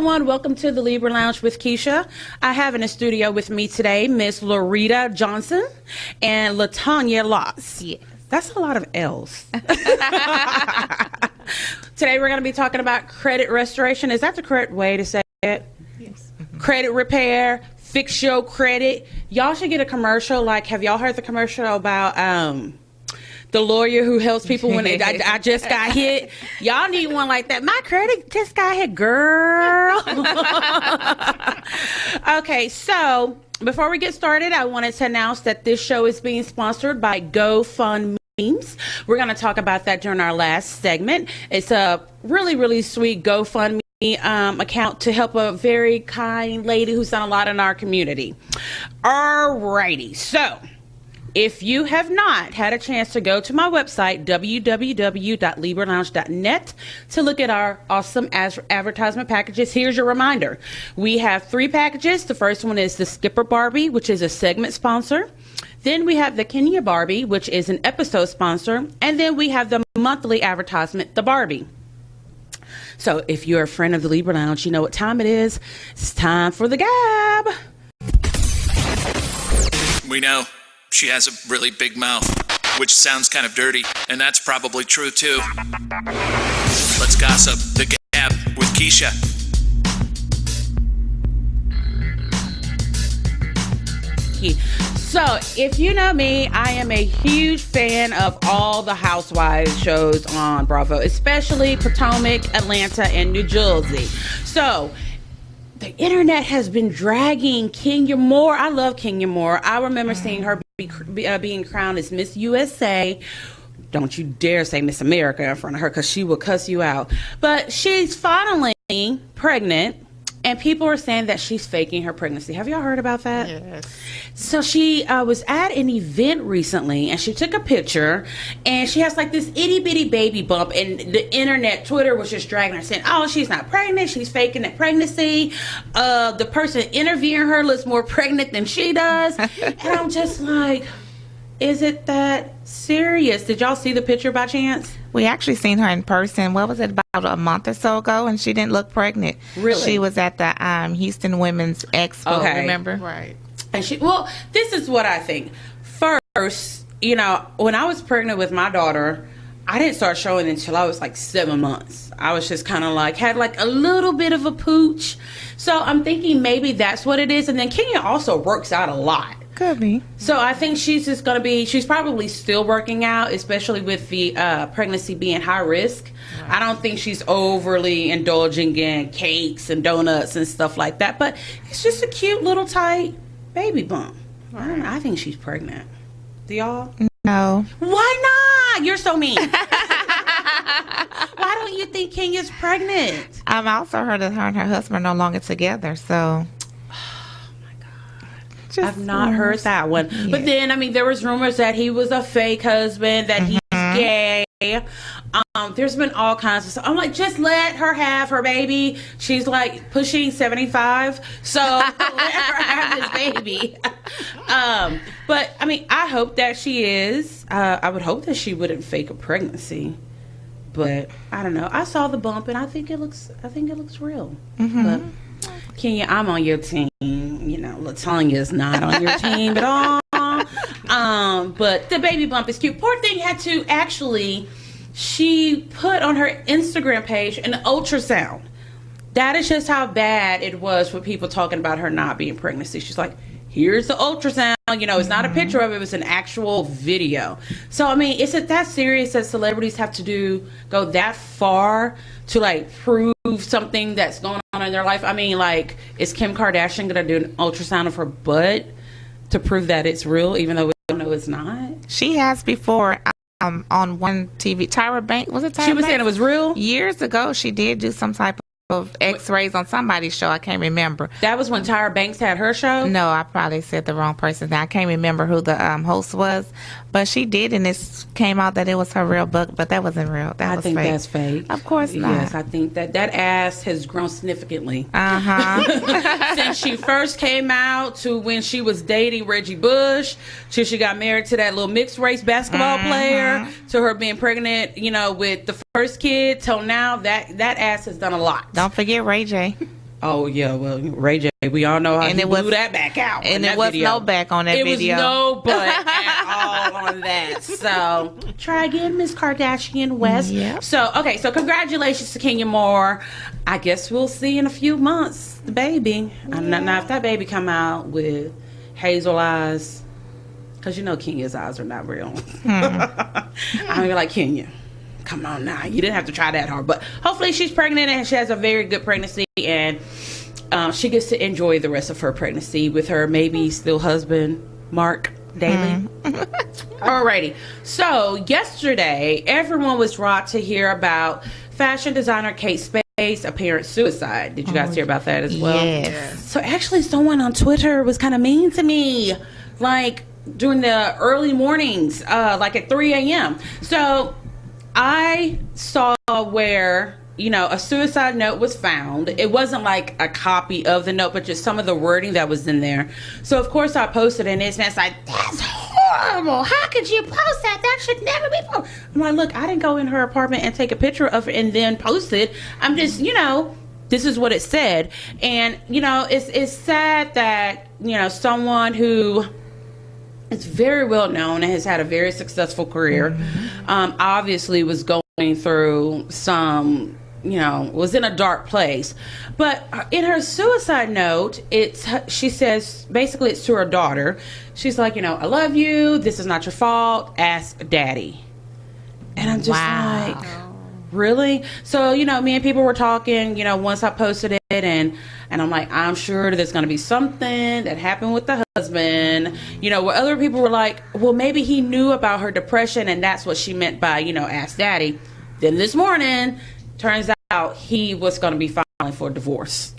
everyone, welcome to the Libra Lounge with Keisha. I have in the studio with me today Miss Lorita Johnson and LaTanya Loss. Yes. That's a lot of L's. Today we're going to be talking about credit restoration. Is that the correct way to say it? Yes. Credit repair, fix your credit. Y'all should get a commercial. Like, have y'all heard the commercial about the lawyer who helps people when I just got hit? Y'all need one like that. My credit just got hit, girl. Okay, so before we get started, I wanted to announce that this show is being sponsored by GoFundMe. We're going to talk about that during our last segment. It's a really, really sweet GoFundMe account to help a very kind lady who's done a lot in our community. Alrighty, so if you have not had a chance to go to my website, www.libralounge.net, to look at our awesome advertisement packages, here's your reminder. We have 3 packages. The first one is the Skipper Barbie, which is a segment sponsor. Then we have the Kenya Barbie, which is an episode sponsor. And then we have the monthly advertisement, the Barbie. So if you're a friend of the Libra Lounge, you know what time it is. It's time for the gab. We know she has a really big mouth, which sounds kind of dirty, and that's probably true too. Let's gossip. The Gab with Keisha. So if you know me, I am a huge fan of all the Housewives shows on Bravo, especially Potomac, Atlanta, and New Jersey. So the internet has been dragging Kenya Moore. I love Kenya Moore. I remember seeing her being crowned as Miss USA. Don't you dare say Miss America in front of her, because she will cuss you out. But she's finally pregnant, and people are saying that she's faking her pregnancy. Have y'all heard about that? Yes. So she was at an event recently, and she took a picture, and she has like this itty bitty baby bump, and the internet, Twitter, was just dragging her, saying, oh, she's not pregnant, she's faking that pregnancy. The person interviewing her looks more pregnant than she does. And I'm just like, is it that serious? Did y'all see the picture by chance? We actually seen her in person. What was it, about a month or so ago? And she didn't look pregnant. Really? She was at the Houston Women's Expo, Okay. remember? Right. And this is what I think. First, you know, when I was pregnant with my daughter, I didn't start showing until I was like 7 months. I was just kind of like, had like a little bit of a pooch. So I'm thinking maybe that's what it is. And then Kenya also works out a lot. Could be. So I think she's just going to be, she's probably still working out, especially with the pregnancy being high risk. Right. I don't think she's overly indulging in cakes and donuts and stuff like that. But it's just a cute little tight baby bump. Right. I think she's pregnant. Do y'all? No. Why not? You're so mean. Why don't you think Kenya's pregnant? I've also heard that her and her husband are no longer together, so. I've not heard that one. Yeah. But then, I mean, there was rumors that he was a fake husband, that he's gay. There's been all kinds of stuff. I'm like, just let her have her baby. She's like pushing 75, so let her have this baby. But I mean, I hope that she is. I would hope that she wouldn't fake a pregnancy. But I don't know. I saw the bump, and I think it looks real. But Kenya, I'm on your team. You know, LaTanya's not on your team at all. But the baby bump is cute. Poor thing had to actually, she put on her Instagram page an ultrasound. That is just how bad it was for people talking about her not being pregnant. She's like, here's the ultrasound. You know, it's not a picture of it. It was an actual video. So, I mean, is it that serious that celebrities have to go that far to, like, prove something that's going on in their life? I mean, like, is Kim Kardashian going to do an ultrasound of her butt to prove that it's real, even though we know it's not? She has before on one TV. Tyra Banks, was it Tyra Banks? She was saying it was real? Years ago, she did do some type of x-rays on somebody's show. I can't remember. That was when Tyra Banks had her show? No, I probably said the wrong person. I can't remember who the host was, but she did, and it came out that it was her real book, but that wasn't real. That was fake. I think that's fake. Of course not. Yes, I think that ass has grown significantly. Uh-huh. Since she first came out to when she was dating Reggie Bush, till she got married to that little mixed race basketball player, to her being pregnant, you know, with the first kid, till now, that ass has done a lot. Don't forget Ray J. Oh yeah, well Ray J, we all know how And he it was- blew that back out. And in there that was video. no back on that It video. was no butt at all on that. So try again, Miss Kardashian West. Yep. So okay, so congratulations to Kenya Moore. I guess we'll see in a few months the baby. I'm not now if that baby come out with hazel eyes, because you know Kenya's eyes are not real. I'm gonna be like, Kenya, come on now. You didn't have to try that hard. But hopefully she's pregnant and she has a very good pregnancy and she gets to enjoy the rest of her pregnancy with her maybe still husband, Mark Daly. Alrighty. So yesterday, everyone was rocked to hear about fashion designer Kate Spade's apparent suicide. Did you guys hear about that as well? Yes. So actually someone on Twitter was kind of mean to me, like during the early mornings, like at 3 a.m. So I saw where, you know, a suicide note was found. It wasn't like a copy of the note, but just some of the wording that was in there. So of course I posted it, and it's like, that's horrible. How could you post that? That should never be posted. I'm like, look, I didn't go in her apartment and take a picture of it and then post it. I'm just, you know, this is what it said. And, you know, it's sad that, you know, someone who is very well known and has had a very successful career, obviously was going through some, you know, was in a dark place. But in her suicide note, she says, basically it's to her daughter. She's like, you know, I love you. This is not your fault. Ask daddy. And I'm just like, really? So, you know, me and people were talking, you know, once I posted it, and I'm like, I'm sure there's going to be something that happened with the husband, you know, where other people were like, well, maybe he knew about her depression and that's what she meant by, you know, ask daddy. Then this morning, turns out he was going to be filing for divorce.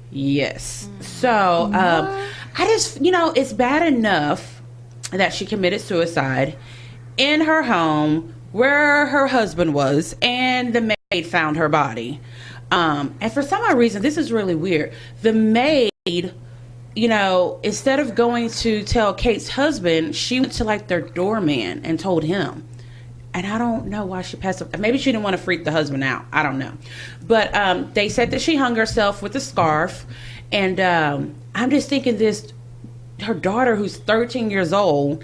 Yes. So, I just, you know, it's bad enough that she committed suicide in her home where her husband was, and the maid found her body. And for some odd reason, this is really weird. The maid, you know, instead of going to tell Kate's husband, she went to like their doorman and told him. And I don't know why she passed up. Maybe she didn't want to freak the husband out. I don't know. But they said that she hung herself with a scarf. And I'm just thinking her daughter, who's 13 years old,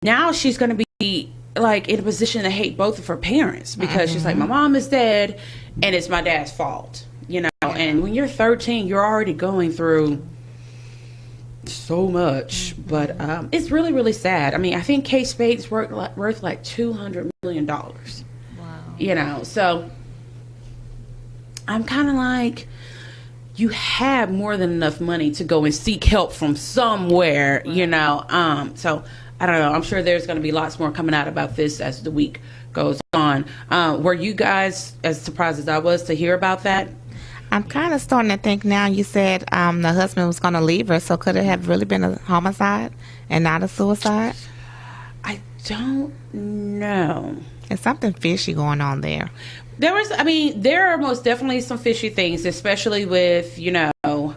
now she's going to be like in a position to hate both of her parents, because she's like, my mom is dead and it's my dad's fault, you know. And when you're 13, you're already going through so much. But it's really, really sad. I mean, I think Kate Spade's worth like $200 million. Wow. You know, so I'm kind of like, you have more than enough money to go and seek help from somewhere, you know. So I don't know. I'm sure there's going to be lots more coming out about this as the week goes on. Were you guys as surprised as I was to hear about that? I'm kind of starting to think now. You said the husband was going to leave her, so could it have really been a homicide and not a suicide? I don't know. There's something fishy going on there. There are most definitely some fishy things, especially with, you know,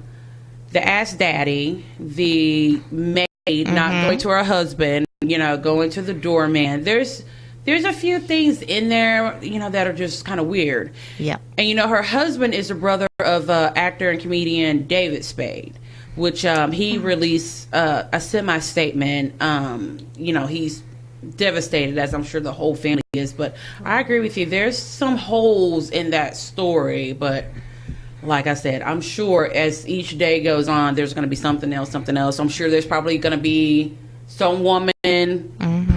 the ass daddy, the maid not going to her husband, you know, going to the doorman. There's a few things in there, you know, that are just kind of weird. Yeah. And, you know, her husband is the brother of actor and comedian David Spade, which he released a semi-statement. You know, he's devastated, as I'm sure the whole family is. But I agree with you. There's some holes in that story. But like I said, I'm sure as each day goes on, there's going to be something else. I'm sure there's probably going to be some woman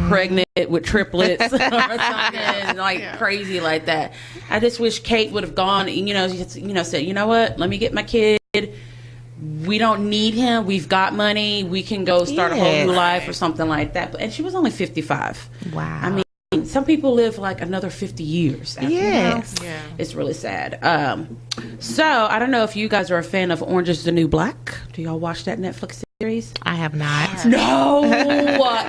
pregnant with triplets or something like crazy like that. I just wish Kate would have gone, you know, said, you know what, let me get my kid. We don't need him. We've got money. We can go start a whole new life or something like that. And she was only 55. Wow. I mean, some people live like another 50 years. After, yes. You know? Yeah. It's really sad. So I don't know if you guys are a fan of Orange is the New Black. Do y'all watch that Netflix series? I have not. No,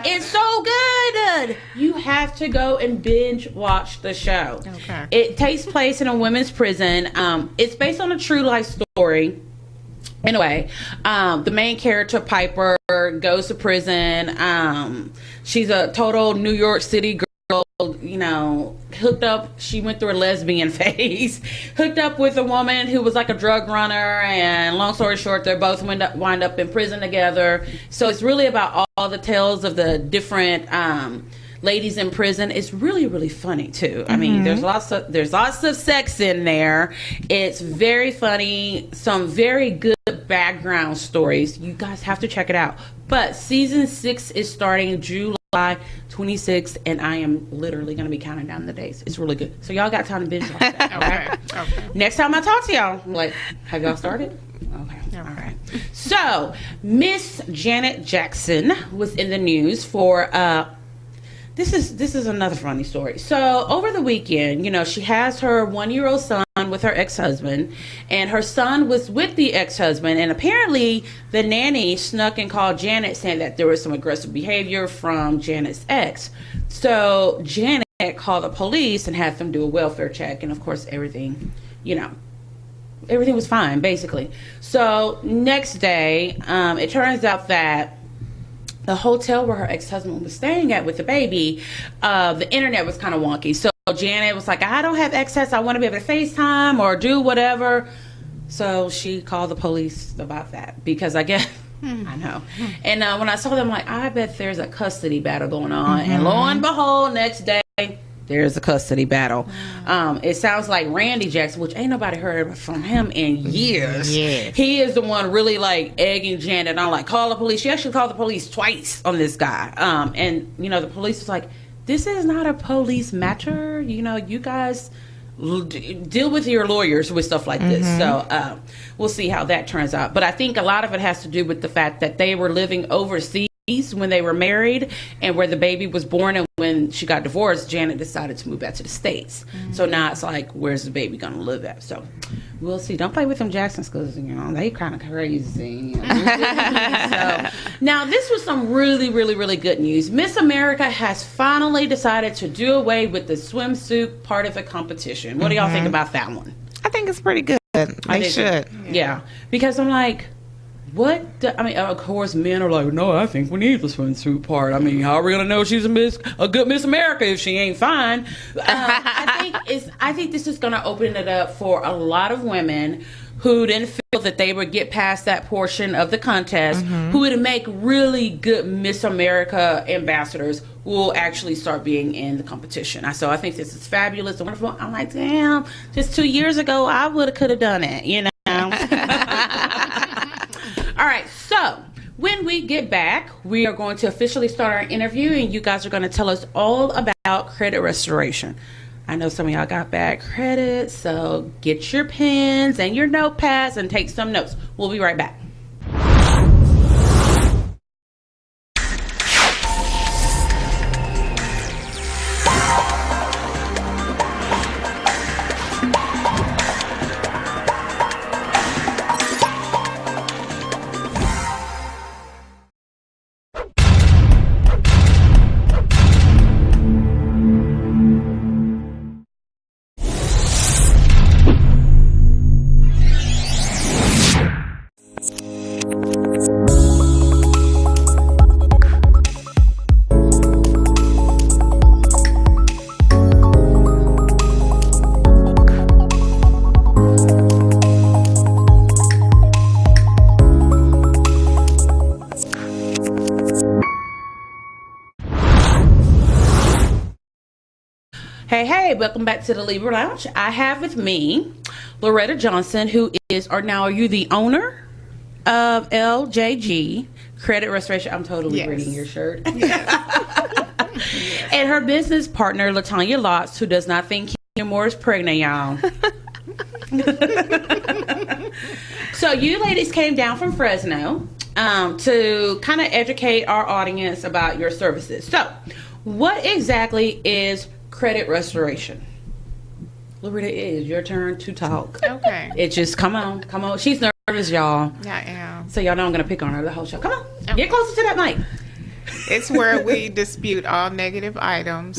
it's so good. You have to go and binge watch the show. Okay. It takes place in a women's prison. It's based on a true life story. Anyway, the main character, Piper, goes to prison. She's a total New York City you know, hooked up. She went through a lesbian phase, hooked up with a woman who was like a drug runner, and long story short, they both wind up in prison together. So it's really about all the tales of the different ladies in prison. It's really, really funny too. I mean, there's lots of sex in there. It's very funny. Some very good background stories. You guys have to check it out. But season 6 is starting July 26th, and I am literally going to be counting down the days. It's really good. So y'all got time to binge watch that. Okay. Next time I talk to y'all, I'm like, have y'all started? Okay. All right. So Miss Janet Jackson was in the news for this is another funny story. So over the weekend, you know, she has her 1-year-old son with her ex-husband, and her son was with the ex-husband, and apparently the nanny snuck and called Janet saying that there was some aggressive behavior from Janet's ex. So Janet called the police and had them do a welfare check, and of course everything was fine basically. So next day, it turns out that the hotel where her ex-husband was staying at with the baby, the internet was kind of wonky. So Janet was like, I don't have access. I want to be able to FaceTime or do whatever. So she called the police about that because I guess, I know. And when I saw them, I'm like, I bet there's a custody battle going on. And lo and behold, next day, there's a custody battle. It sounds like Randy Jackson, which ain't nobody heard from him in years. Yes. He is the one really like egging Janet on, like, call the police. She actually called the police twice on this guy. And, you know, the police was like, this is not a police matter. You know, you guys deal with your lawyers with stuff like this. So we'll see how that turns out. But I think a lot of it has to do with the fact that they were living overseas when they were married and where the baby was born, and when she got divorced, Janet decided to move back to the States. So now it's like, where's the baby gonna live at? So we'll see. Don't play with them Jacksons because, you know, they kind of crazy. So now this was some really, really, really good news. Miss America has finally decided to do away with the swimsuit part of the competition. What do y'all think about that one? I think it's pretty good. They should. Yeah. Because I'm like, I mean, of course, men are like, no, I think we need the swimsuit part. I mean, how are we gonna know she's a good Miss America if she ain't fine? I think this is gonna open it up for a lot of women who didn't feel that they would get past that portion of the contest, who would make really good Miss America ambassadors who will actually start being in the competition. So I think this is fabulous and wonderful. I'm like, damn, just 2 years ago, I could have done it, you know. All right, so when we get back, we are going to officially start our interview, and you guys are going to tell us all about credit restoration. I know some of y'all got bad credit, so get your pens and your notepads and take some notes. We'll be right back. Hey, welcome back to the Libra Lounge. I have with me Lorita Johnson, who are you the owner of LJG Credit Restoration? I'm totally reading your shirt. Yes. And her business partner, LaTanya Lotz, who does not think Kenya Moore is pregnant, y'all. So you ladies came down from Fresno to kind of educate our audience about your services. So what exactly is credit restoration? Lorita, it is your turn to talk. Okay. It just, come on. She's nervous, y'all. I am. So y'all know I'm going to pick on her the whole show. Come on. Okay. Get closer to that mic. It's where we dispute all negative items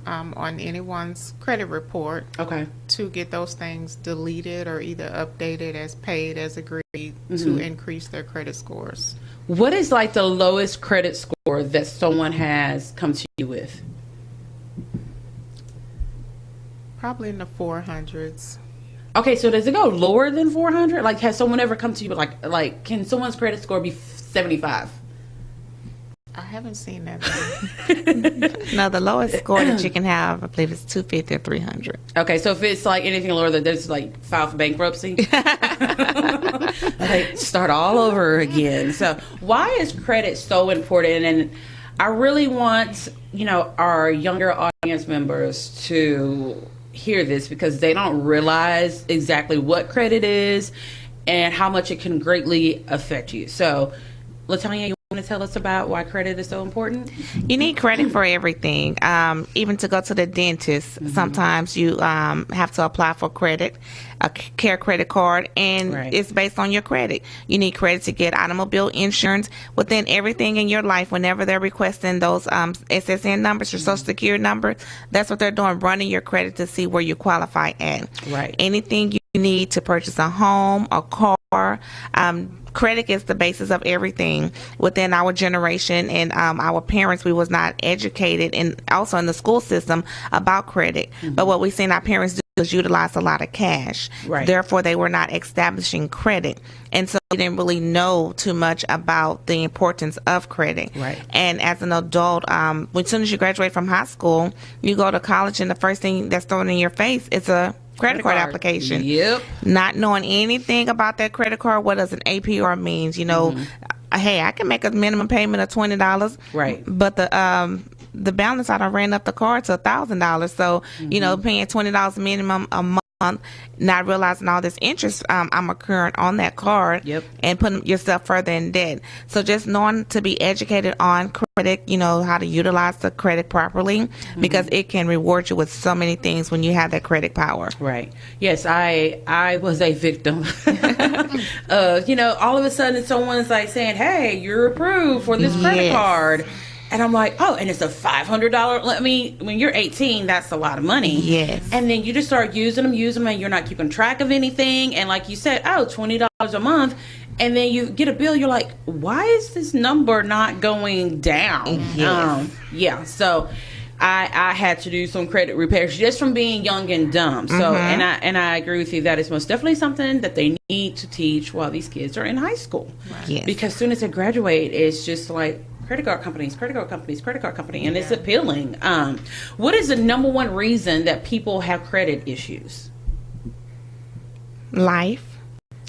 on anyone's credit report. Okay. To get those things deleted or either updated as paid as agreed to increase their credit scores. What is like the lowest credit score that someone has come to you with? Probably in the 400s. Okay, so does it go lower than 400? Like, has someone ever come to you like can someone's credit score be 75? I haven't seen that. No, the lowest score that you can have, I believe, is 250 or 300. Okay, so if it's like anything lower than there's like file for bankruptcy, like start all over again. So why is credit so important? And I really want, our younger audience members to hear this because they don't realize exactly what credit is and how much it can greatly affect you. So, LaTanya, you want to tell us about why credit is so important? You need credit for everything, even to go to the dentist. Mm-hmm. Sometimes you have to apply for credit, a care credit card, and it's based on your credit. You need credit to get automobile insurance. Within everything in your life, whenever they're requesting those SSN numbers, your Social Security number, that's what they're doing, running your credit to see where you qualify at. Right. Anything you need to purchase a home, a car, credit is the basis of everything within our generation, and our parents, we was not educated, and also in the school system about credit. Mm-hmm. But what we've seen our parents do is utilize a lot of cash. Right. Therefore, they were not establishing credit, and so they didn't really know too much about the importance of credit. Right. And as an adult, as soon as you graduate from high school, you go to college, and the first thing that's thrown in your face is a credit card application. Yep. Not knowing anything about that credit card, what does an APR means? Hey, I can make a minimum payment of $20. Right. But the balance, I done ran up the card to $1,000. So, paying $20 minimum a month, not realizing all this interest I'm accruing on that card, and putting yourself further in debt. So just knowing to be educated on credit, how to utilize the credit properly, because it can reward you with so many things when you have that credit power. Right. Yes, I was a victim. All of a sudden someone's like saying, hey, you're approved for this credit card. And I'm like, oh, and it's a $500. When you're 18, that's a lot of money. Yes. And then you just start using them, and you're not keeping track of anything. And like you said, $20 a month. And then you get a bill, you're like, why is this number not going down? Yes. So I had to do some credit repairs just from being young and dumb. So, and I agree with you that it's most definitely something that they need to teach while these kids are in high school. Right. Yes. Because as soon as they graduate, it's just like, credit card company, and it's appealing. What is the number one reason that people have credit issues? Life.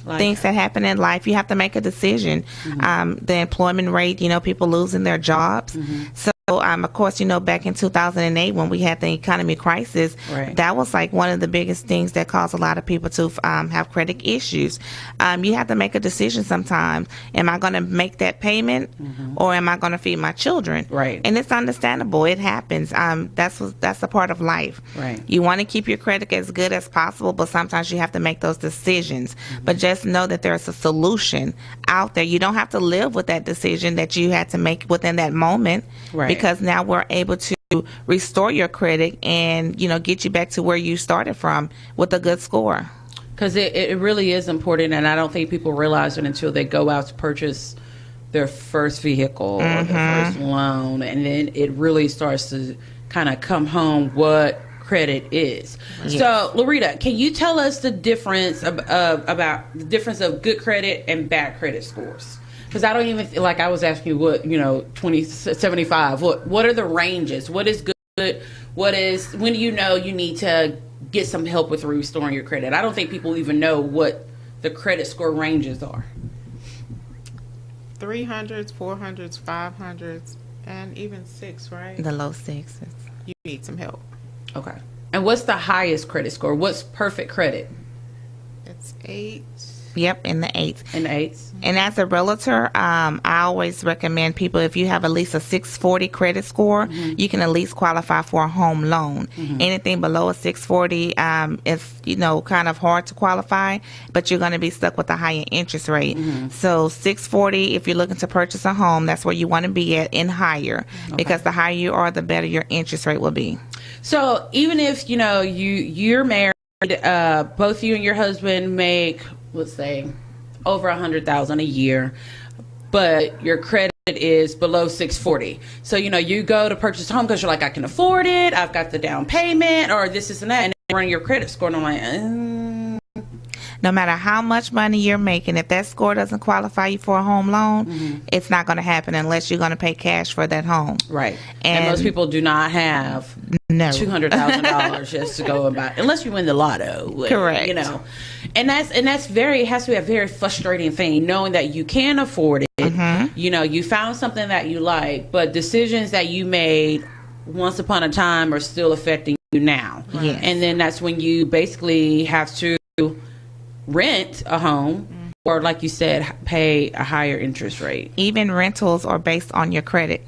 Things that happen in life. You have to make a decision. The employment rate, people losing their jobs. So, of course, back in 2008 when we had the economy crisis, that was like one of the biggest things that caused a lot of people to have credit issues. You have to make a decision sometimes. Am I going to make that payment, or am I going to feed my children? Right. And it's understandable. It happens. That's a part of life. Right. You want to keep your credit as good as possible, but sometimes you have to make those decisions. But just know that there's a solution out there. You don't have to live with that decision that you had to make within that moment. Right. Because now we're able to restore your credit and, get you back to where you started from with a good score. Because it really is important, and I don't think people realize it until they go out to purchase their first vehicle or their first loan, and then it really starts to kind of come home what credit is. Yes. So, Lorita, can you tell us the difference about the difference of good credit and bad credit scores? Because I don't even, like I was asking you what, 20, 75, what are the ranges? What is good? When do you know you need to get some help with restoring your credit? I don't think people even know what the credit score ranges are. 300s, 400s, 500s, and even 6, right? The low 6s. You need some help. Okay. And what's the highest credit score? What's perfect credit? It's 8. Yep, in the 8s. In the 8s. And as a realtor, I always recommend people, if you have at least a 640 credit score, you can at least qualify for a home loan. Anything below a 640 is, kind of hard to qualify, but you're going to be stuck with a higher interest rate. So 640, if you're looking to purchase a home, that's where you want to be at and higher, because the higher you are, the better your interest rate will be. So even if, you're married, both you and your husband make, let's say, over $100,000 a year, but your credit is below 640. So, you go to purchase a home because you're like, I can afford it, I've got the down payment, or this and that, and running your credit score, and I'm like, no matter how much money you're making, if that score doesn't qualify you for a home loan, it's not going to happen unless you're going to pay cash for that home. Right. And most people do not have $200,000 just to go about, unless you win the lotto. Correct. You know, and that's very, it has to be a very frustrating thing, knowing that you can afford it. You know, you found something that you like, but decisions that you made once upon a time are still affecting you now. Yes. And then that's when you basically have to rent a home, or like you said, pay a higher interest rate. Even rentals are based on your credit.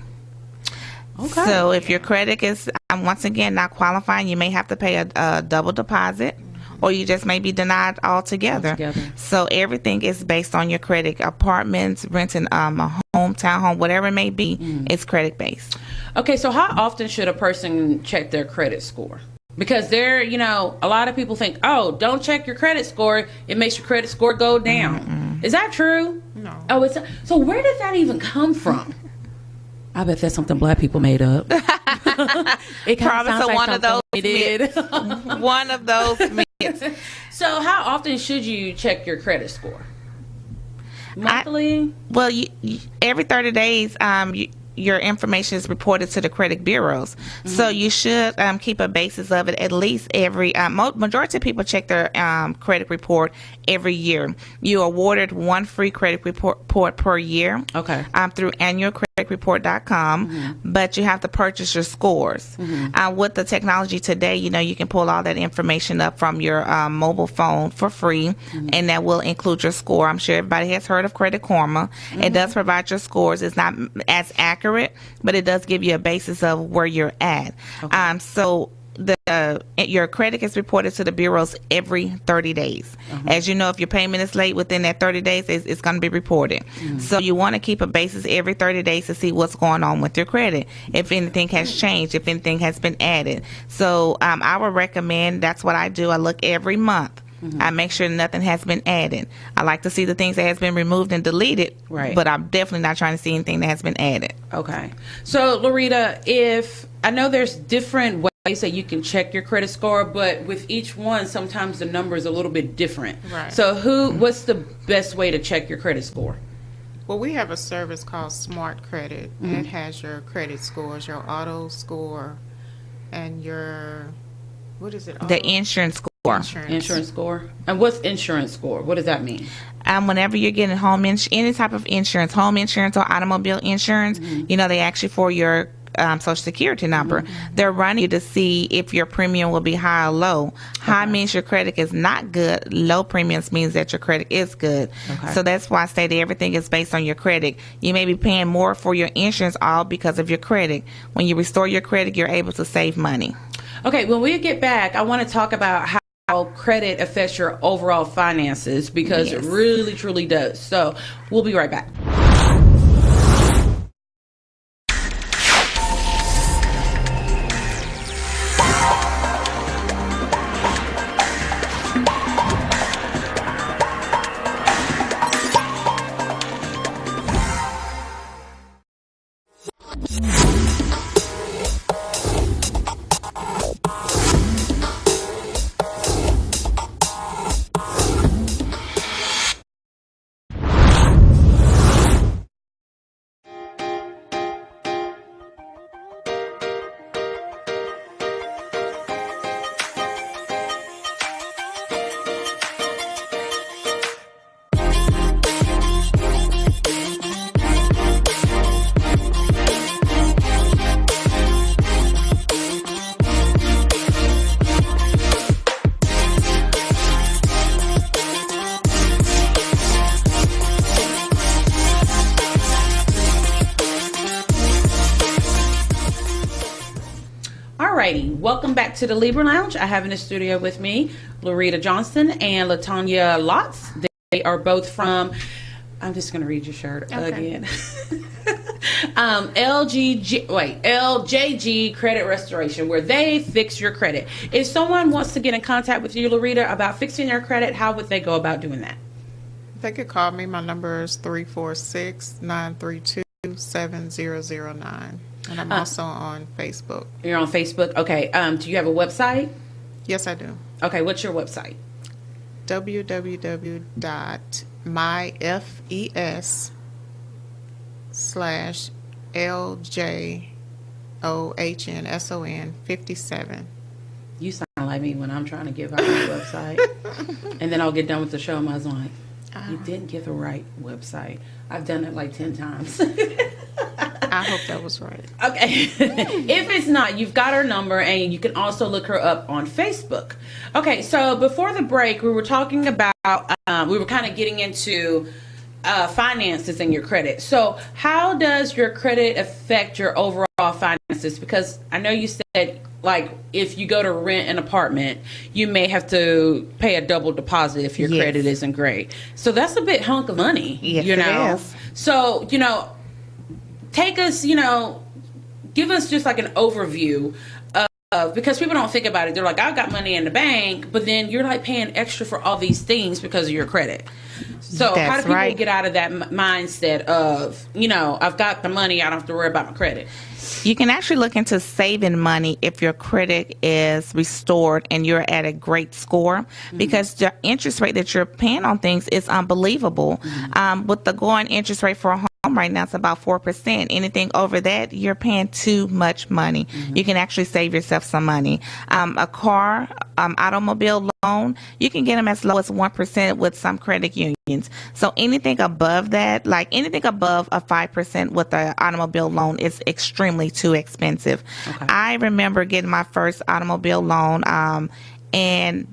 Okay. So if your credit is, once again, not qualifying, you may have to pay a double deposit, or you just may be denied altogether. So everything is based on your credit. Apartments, renting a home, townhome, whatever it may be, it's credit based. Okay, so how often should a person check their credit score? Because there, you know, a lot of people think, oh, don't check your credit score. It makes your credit score go down. Is that true? No. Oh, so where did that even come from? I bet that's something black people made up. It probably sounds like one of those we did. One of those myths. So how often should you check your credit score? Monthly? Every 30 days, your information is reported to the credit bureaus. So you should keep a basis of it at least every, majority of people check their credit report every year. You are awarded one free credit report per year. Okay. Through annualcreditreport.com, but you have to purchase your scores. With the technology today, you know, you can pull all that information up from your mobile phone for free, and that will include your score. I'm sure everybody has heard of Credit Karma. It does provide your scores. It's not as accurate, but it does give you a basis of where you're at. Okay. So your credit is reported to the bureaus every 30 days. As you know, if your payment is late within that 30 days, it's going to be reported. So you want to keep a basis every 30 days to see what's going on with your credit, if anything has changed, if anything has been added. So I would recommend, that's what I do. I look every month. I make sure nothing has been added. I like to see the things that has been removed and deleted, but I'm definitely not trying to see anything that has been added. Okay. So, Lorita, if I know there's different ways that you can check your credit score, but with each one, sometimes the number is a little bit different. Right. So, what's the best way to check your credit score? Well, we have a service called Smart Credit. It has your credit scores, your auto score, and your, what is it? The insurance score. Insurance score. And what's insurance score? What does that mean? Whenever you're getting any type of insurance, home insurance or automobile insurance, you know, they ask you for your social security number. They're running you to see if your premium will be high or low. High means your credit is not good. Low premiums means that your credit is good. So that's why I say that everything is based on your credit. You may be paying more for your insurance all because of your credit. When you restore your credit, you're able to save money. Okay, when we get back, I want to talk about how credit affects your overall finances, because it really, truly does. So we'll be right back. Alrighty, welcome back to the Libra Lounge. I have in the studio with me Lorita Johnson and Latanya Lotz. They are both from, I'm just going to read your shirt again. LJG Credit Restoration, where they fix your credit. If someone wants to get in contact with you, Lorita, about fixing their credit, how would they go about doing that? They could call me. My number is 346-932-7009. And I'm also on Facebook. You're on Facebook? Okay. Do you have a website? Yes, I do. Okay, what's your website? www.myfes/LJOHNSON57. You sound like me when I'm trying to give out my website. And then I'll get done with the show and I was like, you didn't give the right website. I've done it like 10 times. I hope that was right. Okay. If it's not, you've got her number, and you can also look her up on Facebook. Okay, so before the break, we were talking about, we were kind of getting into finances and your credit. So how does your credit affect your overall finances? Because I know you said, like, if you go to rent an apartment, you may have to pay a double deposit if your credit isn't great. So that's a bit hunk of money, you know? It is. So, you know, take us, you know, give us just like an overview of, because people don't think about it. They're like, I've got money in the bank, but then you're like paying extra for all these things because of your credit. So how do people get out of that mindset of, you know, I've got the money, I don't have to worry about my credit? You can actually look into saving money if your credit is restored and you're at a great score, because the interest rate that you're paying on things is unbelievable. With the going interest rate for a home right now, it's about 4%. Anything over that, you're paying too much money. You can actually save yourself some money. A car, automobile loan, you can get them as low as 1% with some credit unions. So anything above that, like anything above a 5% with an automobile loan, is extremely too expensive. I remember getting my first automobile loan, and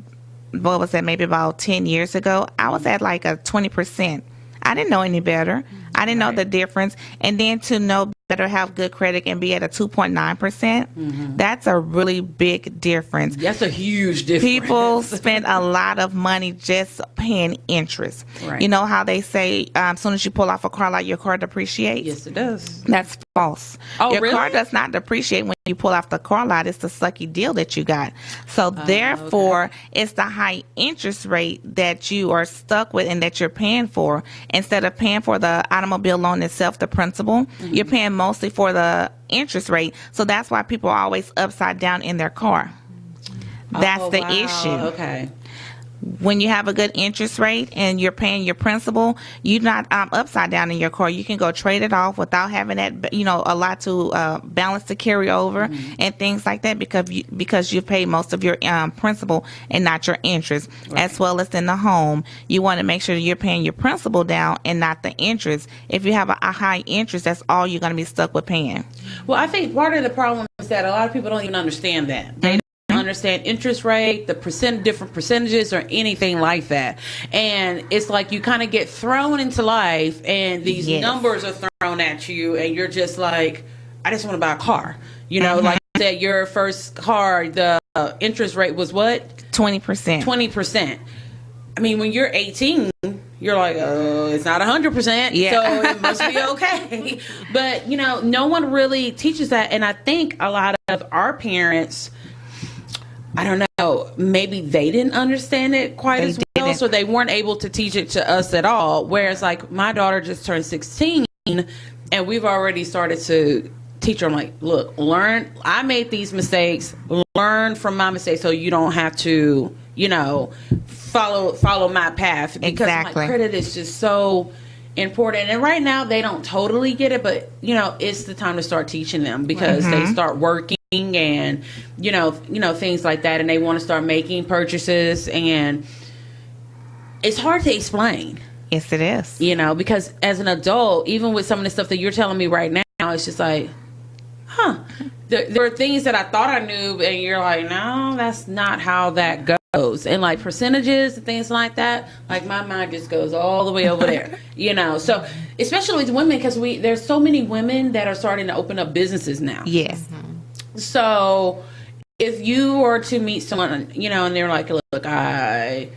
what was that, maybe about 10 years ago, I was at like a 20%. I didn't know any better. I didn't know the difference. And then to know better, have good credit and be at a 2.9%, that's a really big difference. That's a huge difference. People spend a lot of money just paying interest. Right. You know how they say as soon as you pull off a car lot, your car depreciates? Yes, it does. That's false. Oh, your really? car does not depreciate when you pull off the car lot. It's the sucky deal that you got. So therefore, it's the high interest rate that you are stuck with and that you're paying for. Instead of paying for the automobile loan itself, the principal, you're paying mostly for the interest rate. So that's why people are always upside down in their car. That's the issue. Okay. When you have a good interest rate and you're paying your principal, you're not upside down in your car. You can go trade it off without having that, you know, a lot to balance to carry over and things like that, because you pay most of your principal and not your interest. As well as in the home, you want to make sure you're paying your principal down and not the interest. If you have a high interest, that's all you're going to be stuck with paying. Well, I think part of the problem is that a lot of people don't even understand that. They don't understand interest rate, the different percentages, or anything like that. And it's like you kind of get thrown into life, and these numbers are thrown at you, and you're just like, I just want to buy a car. You know, like you said, your first car, the interest rate was what? 20%. 20%. I mean, when you're 18, you're like, oh, it's not 100%, so it must be okay. But, you know, no one really teaches that. And I think a lot of our parents, I don't know, maybe they didn't understand it quite as well, so they weren't able to teach it to us at all. Whereas, like, my daughter just turned 16, and we've already started to teach her. I'm like, look, learn. I made these mistakes. Learn from my mistakes so you don't have to, you know, follow my path. Because my credit is just so important. And right now, they don't totally get it, but, you know, it's the time to start teaching them, because they start working and you know things like that, and they want to start making purchases, and it's hard to explain. Yes, it is. You know, because as an adult, even with some of the stuff that you're telling me right now, it's just like, there are things that I thought I knew, and you're like, no, that's not how that goes. And like percentages and things like that, like my mind just goes all the way over there. You know, so especially with women, because there's so many women that are starting to open up businesses now. Yes. So if you were to meet someone, you know, and they're like, look, I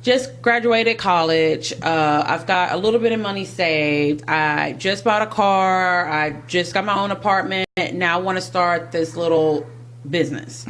just graduated college. I've got a little bit of money saved. I just bought a car. I just got my own apartment. Now I want to start this little business.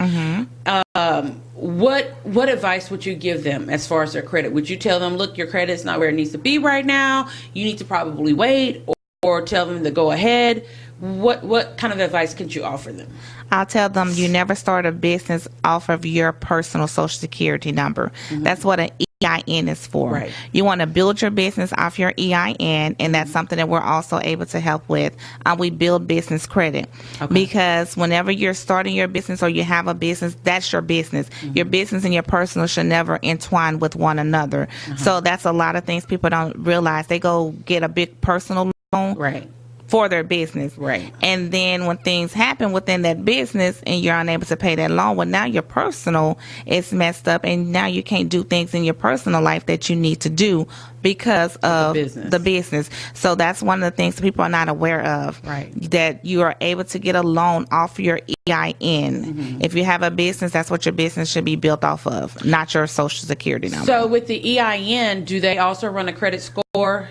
What advice would you give them as far as their credit? Would you tell them, look, your credit's not where it needs to be right now. You need to probably wait, or tell them to go ahead? what kind of advice could you offer them? I'll tell them you never start a business off of your personal Social Security number. That's what an EIN is for. Right. You want to build your business off your EIN, and that's something that we're also able to help with. We build business credit because whenever you're starting your business or you have a business, that's your business. Your business and your personal should never entwine with one another. So that's a lot of things people don't realize. They go get a big personal loan for their business. Right. And then when things happen within that business and you're unable to pay that loan, well, now your personal is messed up, and now you can't do things in your personal life that you need to do because of the business. So that's one of the things people are not aware of. Right. That you are able to get a loan off your EIN. If you have a business, that's what your business should be built off of, not your Social Security number. So with the EIN, do they also run a credit score?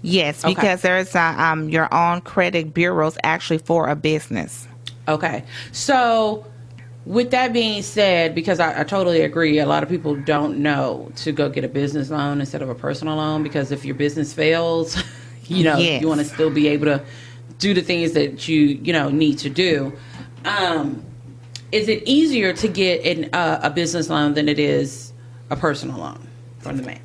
Yes, because there's your own credit bureaus actually for a business. Okay. So with that being said, because I totally agree, a lot of people don't know to go get a business loan instead of a personal loan, because if your business fails, you want to still be able to do the things that you need to do. Is it easier to get a business loan than it is a personal loan from the bank?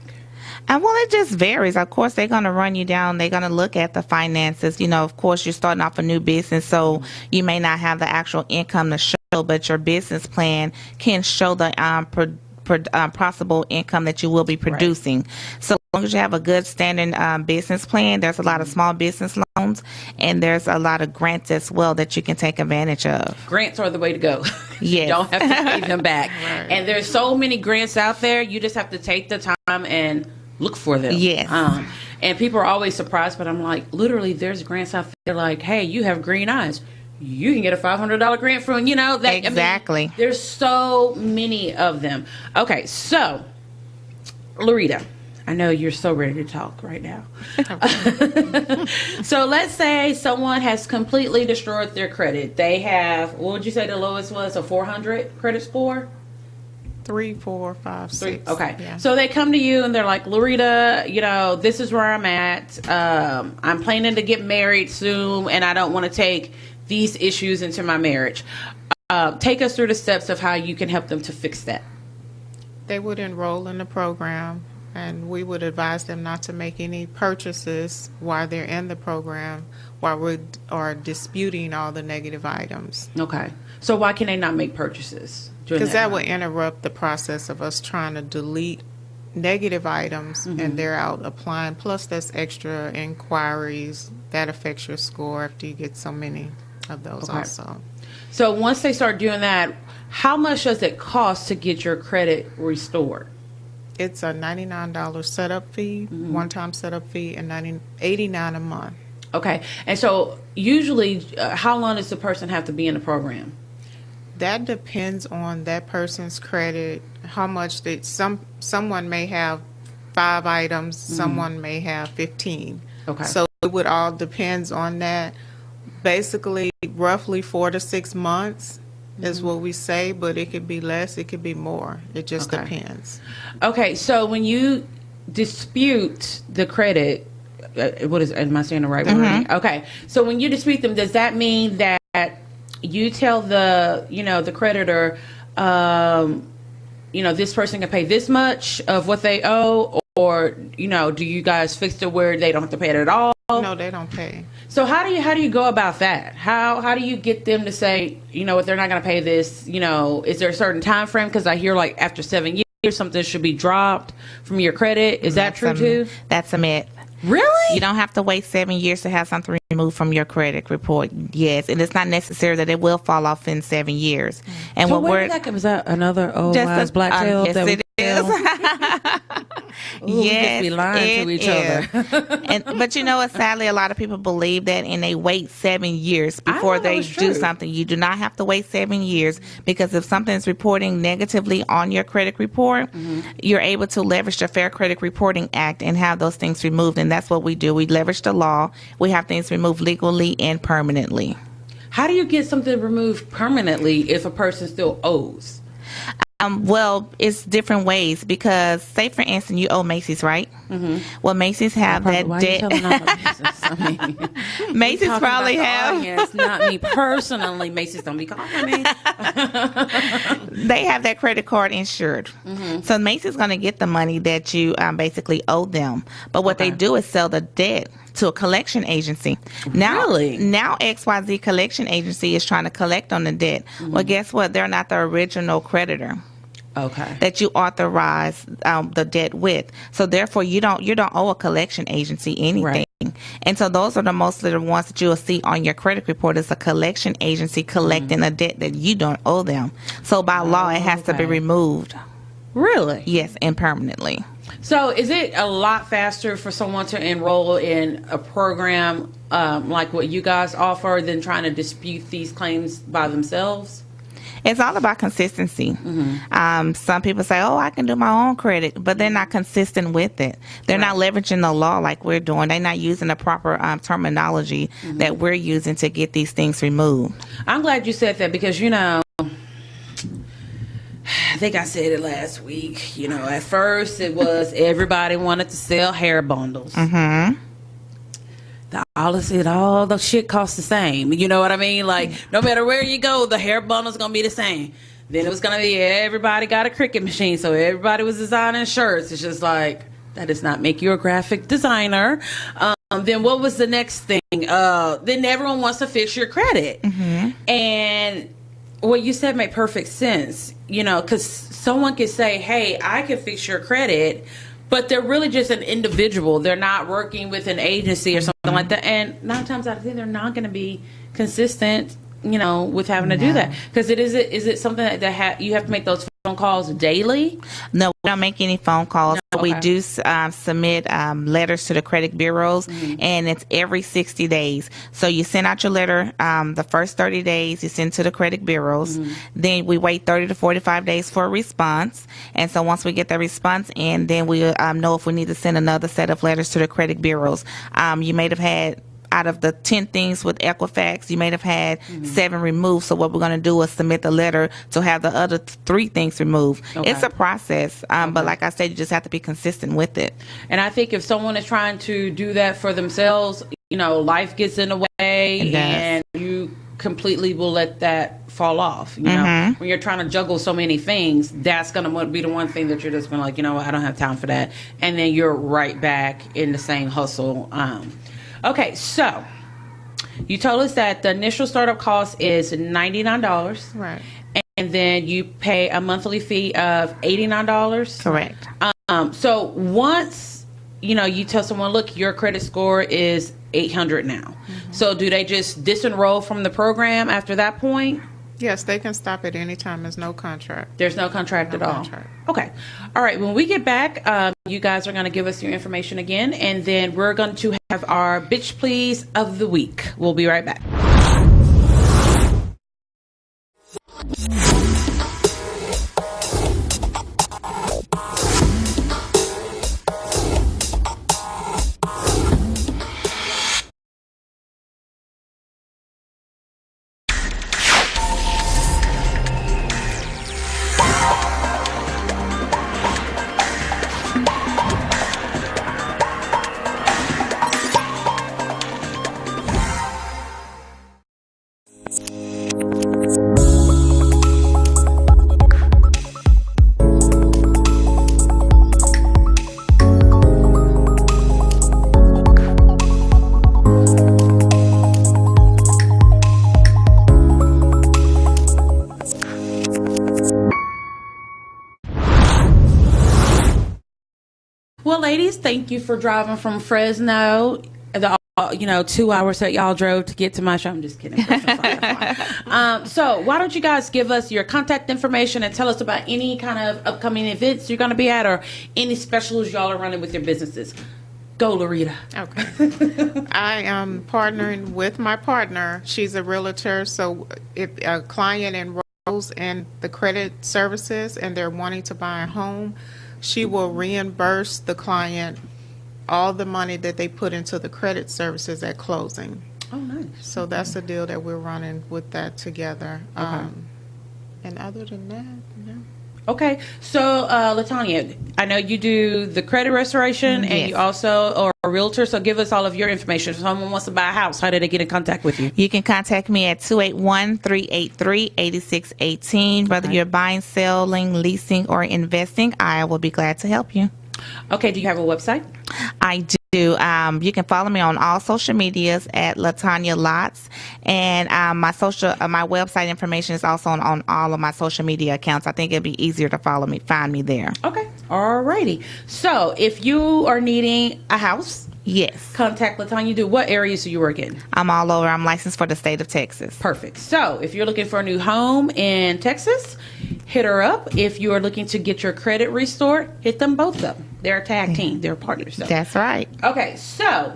Well, it just varies. Of course, they're going to run you down. They're going to look at the finances. Of course, you're starting off a new business, so you may not have the actual income to show, but your business plan can show the possible income that you will be producing. So as long as you have a good standing business plan, there's a lot of small business loans, and there's a lot of grants as well that you can take advantage of. Grants are the way to go. Yes. You don't have to pay them back. And there's so many grants out there. You just have to take the time and look for them. Yes. And people are always surprised, but I'm like, literally, there's grants out there like, hey, you have green eyes. You can get a $500 grant from, that. Exactly. I mean, there's so many of them. Okay, so, Lorita, I know you're so ready to talk right now. So let's say someone has completely destroyed their credit. They have, what would you say the lowest was, a 400 credit score? 3, 4, 5, 6. Okay. Yeah. So they come to you and they're like, Lorita, this is where I'm at. I'm planning to get married soon, and I don't want to take these issues into my marriage. Take us through the steps of how you can help them to fix that. They would enroll in the program, and we would advise them not to make any purchases while they're in the program, while we are disputing all the negative items. Okay. So why can they not make purchases? Because that would interrupt the process of us trying to delete negative items, and they're out applying. Plus, there's extra inquiries that affects your score after you get so many of those also. So once they start doing that, how much does it cost to get your credit restored? It's a $99 setup fee, one-time setup fee, and $89 a month. Okay. And so usually, how long does the person have to be in the program? That depends on that person's credit, how much someone may have 5 items, someone may have 15. Okay. So it would all depends on that. Basically, roughly 4 to 6 months is what we say, but it could be less, it could be more. It just depends. Okay, so when you dispute the credit, am I saying the right word? Okay, so when you dispute them, does that mean that you tell the creditor, this person can pay this much of what they owe, or do you guys fix it where they don't have to pay it at all? No, they don't pay. So how do you go about that? How do you get them to say, what they're not going to pay this? Is there a certain time frame? Because I hear like after 7 years something should be dropped from your credit. Is that true too? That's a myth. Really? You don't have to wait 7 years to have something removed from your credit report. Yes, and it's not necessary that it will fall off in 7 years. And so what is that another old wise black tale? Yes, it is. Ooh, yes, we just be lying to each other. But sadly, a lot of people believe that, and they wait 7 years before they do something. You do not have to wait 7 years, because if something is reporting negatively on your credit report, you're able to leverage the Fair Credit Reporting Act and have those things removed. And that's what we do. We leverage the law. We have things removed legally and permanently. How do you get something removed permanently if a person still owes? Well, it's different ways because, say, for instance, you owe Macy's, right? Mm-hmm. Well, Macy's have that debt. Macy's probably have. Yes, not me personally. Macy's don't be calling me. They have that credit card insured. Mm-hmm. So Macy's going to get the money that you basically owe them. But what they do is sell the debt to a collection agency. Now XYZ collection agency is trying to collect on the debt. Mm-hmm. Well, guess what? They're not the original creditor. Okay. That you authorize the debt with. So therefore, you don't owe a collection agency anything. Right. And so those are most of the ones that you will see on your credit report is a collection agency collecting a debt that you don't owe them. So by law, it has to be removed. Really? Yes, and permanently. So is it a lot faster for someone to enroll in a program like what you guys offer than trying to dispute these claims by themselves? It's all about consistency. Mm-hmm. Some people say, I can do my own credit, but they're not consistent with it. They're not leveraging the law like we're doing. They're not using the proper terminology that we're using to get these things removed. I'm glad you said that because, I think I said it last week. At first it was everybody wanted to sell hair bundles. Mm-hmm. All the shit costs the same. You know what I mean? Like, no matter where you go, the hair bundle's going to be the same. Then it was going to be everybody got a Cricut machine, so everybody was designing shirts. It's just like, that does not make you a graphic designer. Then what was the next thing? Then everyone wants to fix your credit. Mm-hmm. And what you said made perfect sense, because someone could say, hey, I can fix your credit, but they're really just an individual. They're not working with an agency or something like that. And 9 times out of 10, they're not going to be consistent, with having to do that. Because is it something that you have to make those phone calls daily? No, we don't make any phone calls. No, okay. We do submit letters to the credit bureaus, and it's every 60 days. So you send out your letter the first 30 days, you send to the credit bureaus. Then we wait 30 to 45 days for a response. And so once we get the response in, then we know if we need to send another set of letters to the credit bureaus. You may have had, out of the 10 things with Equifax, you may have had 7 removed. So what we're going to do is submit the letter to have the other 3 things removed. Okay. It's a process, but like I said, you just have to be consistent with it. And I think if someone is trying to do that for themselves, life gets in the way, and you completely will let that fall off. When you're trying to juggle so many things, that's going to be the one thing that you're just going to I don't have time for that. And then you're right back in the same hustle. Okay, so you told us that the initial startup cost is $99. Right. And then you pay a monthly fee of $89. Correct. So once, you tell someone, look, your credit score is 800 now. So do they just disenroll from the program after that point? Yes, they can stop at any time. There's no contract. There's no contract at all? Okay. All right. When we get back, you guys are going to give us your information again, and then we're going to have our Bitch Please of the Week. We'll be right back. Well, ladies, thank you for driving from Fresno. The 2 hours that y'all drove to get to my show. I'm just kidding. So why don't you guys give us your contact information and tell us about any kind of upcoming events you're going to be at or any specials y'all are running with your businesses. Go, Lorita. Okay. I am partnering with my partner. She's a realtor. So if a client enrolls in the credit services and they're wanting to buy a home, she will reimburse the client all the money that they put into the credit services at closing. Oh, nice. So that's the deal that we're running with that together. Okay. And other than that, no. Okay, so Latanya, I know you do the credit restoration, and you also are a realtor, so give us all of your information. If someone wants to buy a house, how do they get in contact with you? You can contact me at 281-383-8618. Whether you're buying, selling, leasing, or investing, I will be glad to help you. Okay, do you have a website? I do. You can follow me on all social medias at Latanya Lots, and my website information is also on all of my social media accounts. I think it'd be easier to find me there. Okay, alrighty. So if you are needing a house, yes, contact Latanya. What areas do you work in? I'm all over. I'm licensed for the state of Texas. Perfect. So if you're looking for a new home in Texas, hit her up. If you are looking to get your credit restored, hit them both up. They're a tag team. They're partners. So. That's right. Okay, so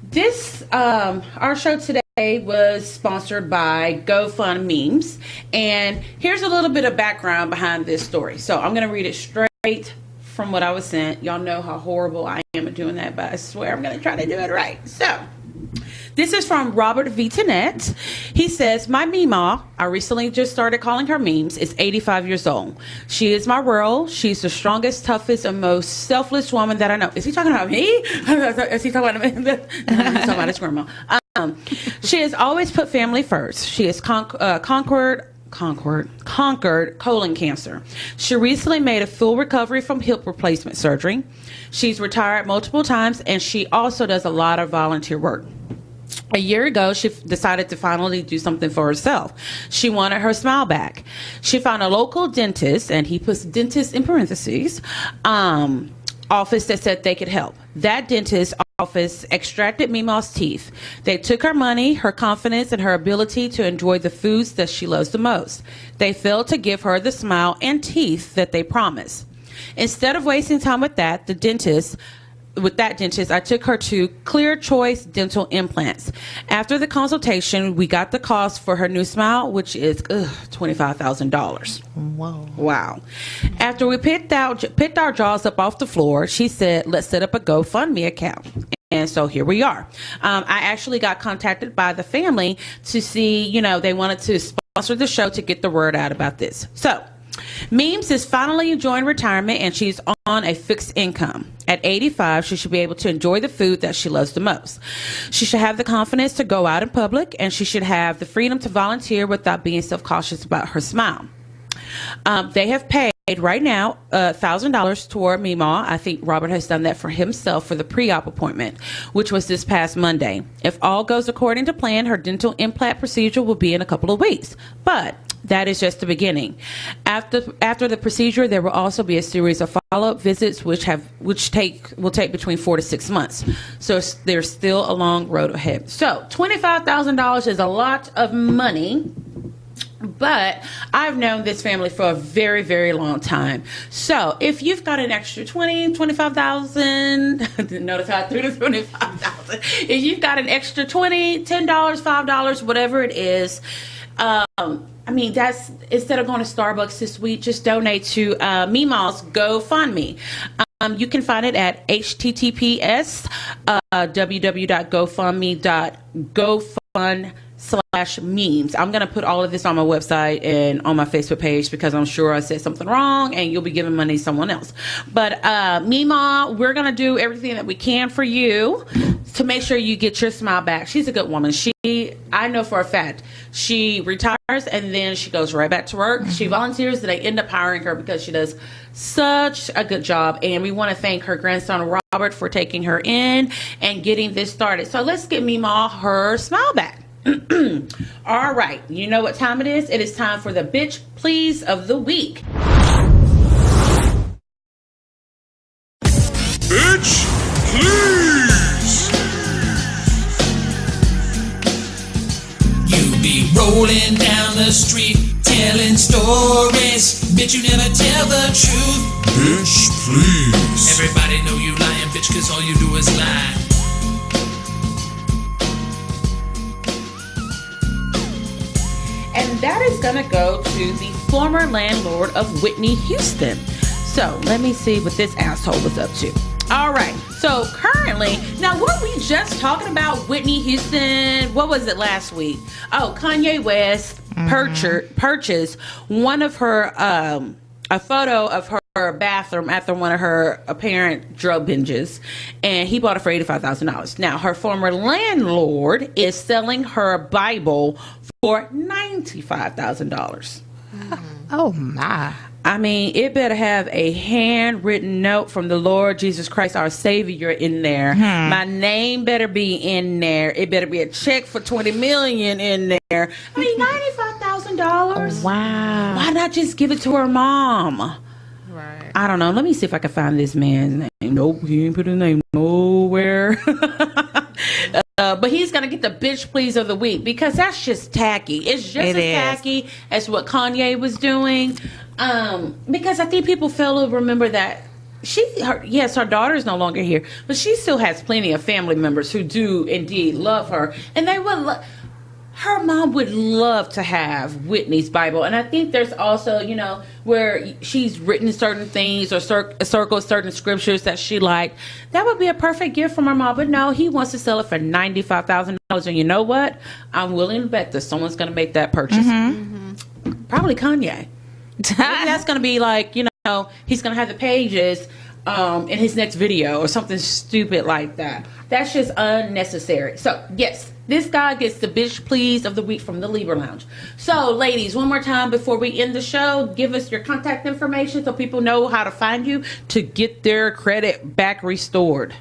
this our show today was sponsored by GoFundMemes, and here's a little bit of background behind this story. So I'm going to read it straight from what I was sent. Y'all know how horrible I am at doing that, but I swear I'm going to try to do it right. So this is from Robert V. Tennant. He says, my Meemaw, I recently just started calling her Memes, is 85 years old. She is my world. She's the strongest, toughest, and most selfless woman that I know. Is he talking about me? Is he talking about me? No, he's talking about his grandma. She has always put family first. She has conquered colon cancer. She recently made a full recovery from hip replacement surgery. She's retired multiple times, and she also does a lot of volunteer work. A year ago, she decided to finally do something for herself. She wanted her smile back. She found a local dentist, and he puts dentist in parentheses, office that said they could help. That dentist office extracted Meemaw's teeth. They took her money, her confidence, and her ability to enjoy the foods that she loves the most. They failed to give her the smile and teeth that they promised. Instead of wasting time with that dentist, I took her to Clear Choice Dental Implants. After the consultation, we got the cost for her new smile, which is $25,000. Whoa. Wow. After we picked our jaws up off the floor, she said, let's set up a GoFundMe account. And so here we are. I actually got contacted by the family to see, they wanted to sponsor the show to get the word out about this. So Memes is finally enjoying retirement, and she's on a fixed income. At 85, she should be able to enjoy the food that she loves the most. She should have the confidence to go out in public, and she should have the freedom to volunteer without being self-cautious about her smile. They have paid right now $1,000 toward Meemaw. I think Robert has done that for himself for the pre-op appointment, which was this past Monday. If all goes according to plan, her dental implant procedure will be in a couple of weeks. But that is just the beginning. After the procedure, there will also be a series of follow-up visits, will take between 4 to 6 months. So there's still a long road ahead. So $25,000 is a lot of money, but I've known this family for a very, very long time. So if you've got an extra $25,000, notice how I threw the $25,000. If you've got an extra $20, $10, $5, whatever it is, that's instead of going to Starbucks this week, just donate to Meemaw's GoFundMe. You can find it at https www.gofundme.gofund/memes. I'm going to put all of this on my website and on my Facebook page because I'm sure I said something wrong and you'll be giving money to someone else. But Meemaw, we're going to do everything that we can for you to make sure you get your smile back. She's a good woman. I know for a fact, she retires and then she goes right back to work. Mm-hmm. She volunteers and they end up hiring her because she does such a good job. And we want to thank her grandson, Robert, for taking her in and getting this started. So let's get Meemaw her smile back. All right. You know what time it is? It is time for the Bitch Please of the Week. Bitch Please! You be rolling down the street telling stories, bitch, you never tell the truth. Bitch Please! Everybody know you lying, bitch, cause all you do is lie. And that is going to go to the former landlord of Whitney Houston. So let me see what this asshole was up to. All right. So currently, now weren't we just talking about Whitney Houston? What was it last week? Oh, Kanye West purchased one of her a photo of her bathroom after one of her apparent drug binges, and he bought it for $85,000. Now, her former landlord is selling her Bible for $95,000. Oh, my. I mean, it better have a handwritten note from the Lord Jesus Christ, our Savior, in there. My name better be in there. It better be a check for $20 million in there. I mean, $95,000. Wow. Why not just give it to her mom? Right. I don't know. Let me see if I can find this man's name. Nope, he ain't put his name nowhere. But he's going to get the bitch please of the week because that's just tacky. It's just as tacky as what Kanye was doing. Because I think people fail to remember that her daughter is no longer here, but she still has plenty of family members who do indeed love her. And they would her mom would love to have Whitney's Bible. And I think there's also, where she's written certain things or circled certain scriptures that she liked. That would be a perfect gift from her mom. But no, he wants to sell it for $95,000. And you know what? I'm willing to bet that someone's going to make that purchase. Probably Kanye. Maybe that's going to be like, he's going to have the pages in his next video or something stupid like that. That's just unnecessary. So, yes, this guy gets the bitch please of the week from the Libra Lounge. So, ladies, one more time before we end the show, give us your contact information so people know how to find you to get their credit back restored.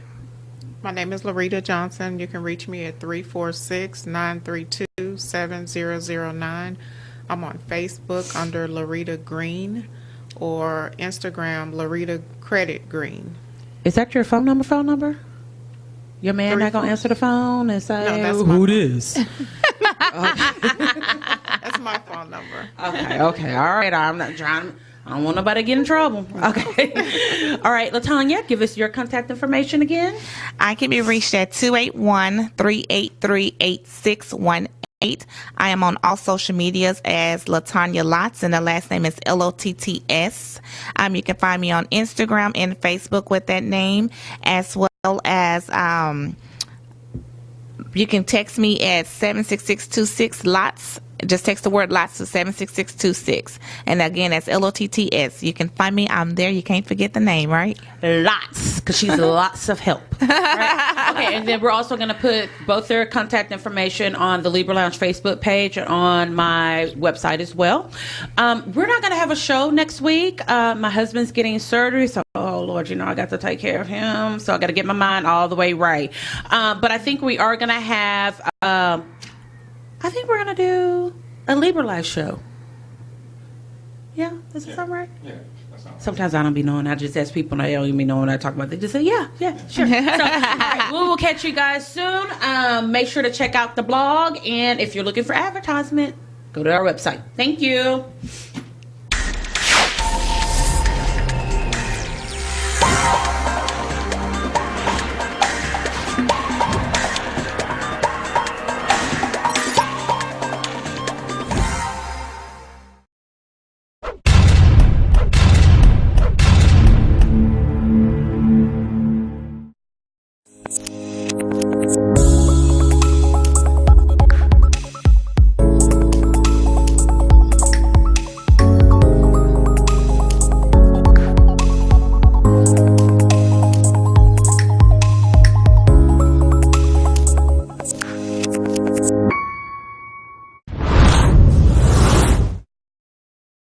My name is Lorita Johnson. You can reach me at 346-932-7009. I'm on Facebook under Lorita Green or Instagram Lorita Credit Green. Is that your phone number? Your man not going to answer the phone and say, no, that's who this? That's my phone number. Okay. All right. I'm not trying. I don't want nobody to get in trouble. Okay. All right, LaTanya, give us your contact information again. I can be reached at 281-383-8618. I am on all social medias as LaTanya Lotz, and the last name is Lotts. You can find me on Instagram and Facebook with that name, as well as you can text me at 76626 Lots. Just text the word Lots to 76626. And again, that's Lotts. You can find me. I'm there. You can't forget the name, right? Lots, because she's lots of help. Right? Okay, and then we're also going to put both their contact information on the Libra Lounge Facebook page and on my website as well. We're not going to have a show next week. My husband's getting surgery, so, oh, Lord, I got to take care of him. So I got to get my mind all the way right. But I think we are going to have... I think we're going to do a Libra Live show. Yeah? Does it sound right? Yeah. That sounds Sometimes I don't be knowing. I just ask people, and they don't even know when I talk about it. They just say, yeah, sure. So, all right, we will catch you guys soon. Make sure to check out the blog. And if you're looking for advertisement, go to our website. Thank you.